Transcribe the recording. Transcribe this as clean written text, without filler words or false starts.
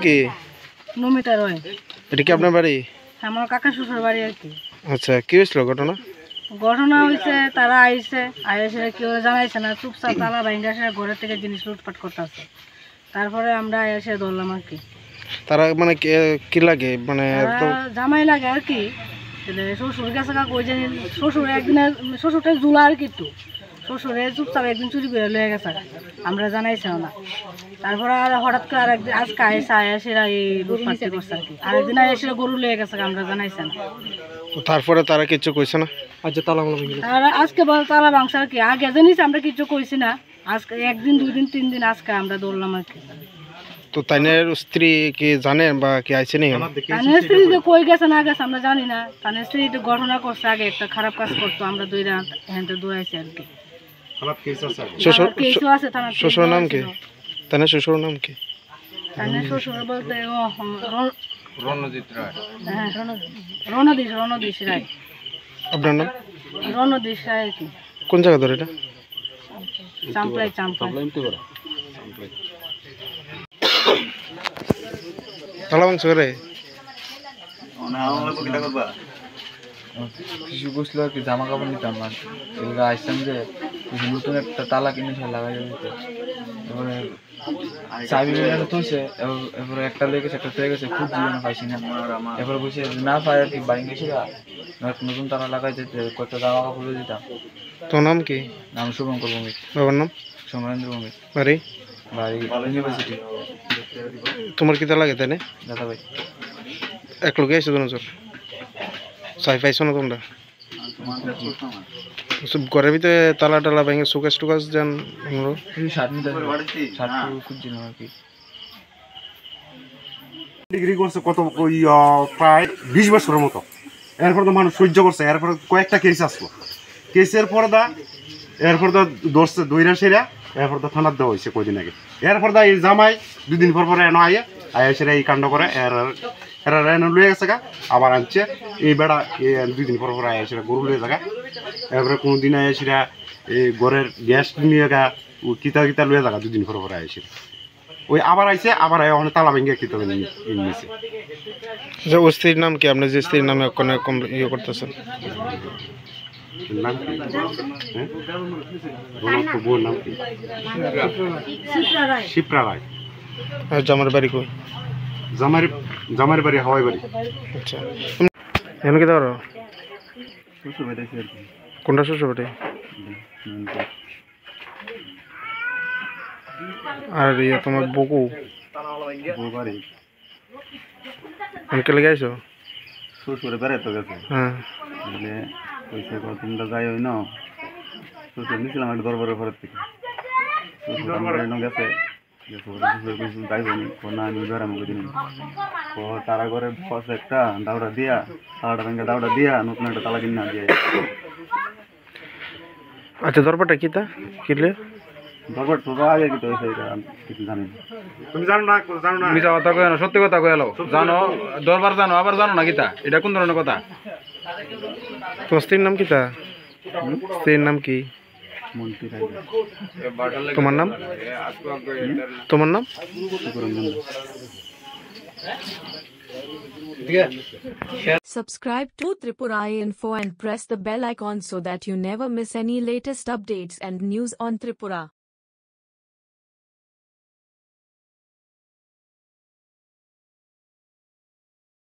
কি? নমিতা রয়। এটা কি আপনার বাড়ি? আমার কাকা শ্বশুর বাড়ি আর কি। আচ্ছা, কি হয়েছিল ঘটনা? ঘটনা হয়েছে তারা আইসে কেউ জানাইছে না, চুপচাপ তালা ভাঙ্গা সে ঘরের থেকে জিনিস লুটপাট করতেছে। তারপরে আমরা এসে ধরলাম আর কি। তারা মানে কি লাগে, মানে জামাই লাগে আর কি। শ্বশুর গেছে কাকু, ওই জানি শ্বশুর একদিনের শ্বশুরটা জুলা আর কি, একটু শ্বশুরে চুপচাপ একদিন চুরি করে লয়ে গেছে, আমরা জানাইছেও না। তারপরে আর হঠাৎ করে আরেকদিন আজকে আয়েসেরা এই লুটপাট করছে আর কি। আরেকদিন আয়েসেরা গরু লয়ে গেছে, আমরা জানাইছে না। তারপরে তারা কিছু কইছে না? আচ্ছা, তারা আজকে বল তালা ভাঙছে আর কি। আগে জানিস আমরা কিছু কইছি না, আজকে একদিন 2 দিন 3 দিন আজকে আমরা দৌড়লাম আর কি। তো তাইনের স্ত্রী কি জানেন বা কি আইছে নি? তানের স্ত্রী যে কই গেছে না গেছে আমরা জানি না। তানের স্ত্রী তো ঘটনা করছে, আগে একটা খারাপ কাজ করতো, আমরা দুইটা হ্যান্ডে দৌড়াইছি আর কি। শ্বশুর নাম কি? তানের শ্বশুর নাম কি? তানের শ্বশুর বলতে রণজিৎ রায়। হ্যাঁ, রণদীশ রায়। আপনার নাম? রণদীশ রায় আর কি। কোন জায়গা ধরে এটা? চাম্পলাই। তালা ভাঙছে করে কিছু বুঝলো আর কি, জামা কাপড় নিতাম আর এগুলো আসতাম যে নতুন একটা তালা কিনে লাগাই দিতে। এবারে চাবি থইছে, এরপরে একটা লেগেছে একটা থয়ে গেছে, খুব জীবনে পাইছি না। এরপরে বসে না পাই আর কি, বাইন গেছি নতুন তালা লাগাই যেতে কয়েকটা জামা কাপড় দিতাম। তোর নাম কি? নাম শুভঙ্কর ভৌমিক। বাবার নাম? সমরেন্দ্র ভৌমিক। বাড়ি? ইউনিভার্সিটি। তোমার কি তালা লাগে তাই না? দাদা ভাই এক লোকে আইসো তো নজর চাই পাইছো না তোমরা? ঘরের ভিতরে তালা টালা ভেঙে সুকাশ টুকাশ যান খুঁজছিলাম আর কি। ডিগ্রি করছে কত, ওই প্রায় 20 বছরের মতো। এরপর তো মানুষ সহ্য করছে। এরপর কয়েকটা কেস আসলো, কেসের পর্দা এরপর তো ধরছে দইরা সেরা, এরপর তো থানার দেওয়া হয়েছে কয়দিন আগে। এরপর দা এই জামাই 2 দিন পর এনো আয়া সেরা এই কাণ্ড করে, এরা এনে লুয়ে গেছে গা, আবার আনছে এই বেড়া 2 দিন পর আয়া সেরা গরু লুয়ে জায়গা। এরপরে কোনো দিন আয়া সেরা এই ঘরের গ্যাস নিয়ে গা কিতা লুয়ে জায়গা 2 দিন পর আয়া সেরা ওই আবার আইছে, আবার ওখানে তালা ভেঙে কিতা নিয়েছে। ও স্ত্রীর নাম কি? আপনি যে স্ত্রীর নামে ইয়ে করতেছেন নাম কি? বউর নাম কি? শিপ্রা রায়। আর জামার বাড়ি কই? জামার বাড়ি হাওয়াই বাড়ি। আচ্ছা, এখানে কি ধরো? শ্বশুর বাড়ি আর কি। কোনটা শ্বশুর বাড়ি? আর ইয়ে তোমার বকু বউ বাড়ি অনেকে লেগে আইসো? শ্বশুরে বেড়াইতে গেছে। হ্যাঁ, পয়সা তোমরা যাই ওই না, শ্বশুর নিয়েছিলাম একটা দরবারের ঘরের থেকে। গেছে তারা ঘরে পাশে একটা দাউড়া দিয়া, তালাটা ভেঙে দাউড়া দিয়া নতুন একটা তালা কিনা দিয়ে। আচ্ছা, দরবারটা কি তা কিনলে? দরবার তো আগে কি হয়েছে এটা কিছু জানি না। তুমি জানো না? মিছা কথা কয়ে না, সত্যি কথা কয়ে এলো। জানো দরবার জানো, আবার জানো না কিতা? এটা কোন ধরনের কথা? তোমার স্ত্রীর নাম কি তা? স্ত্রীর নাম কি? মন্ত্রী তোমার নাম? তোমার নাম? Subscribe to Tripura Info and press the bell icon so that you never miss any latest updates and news on Tripura.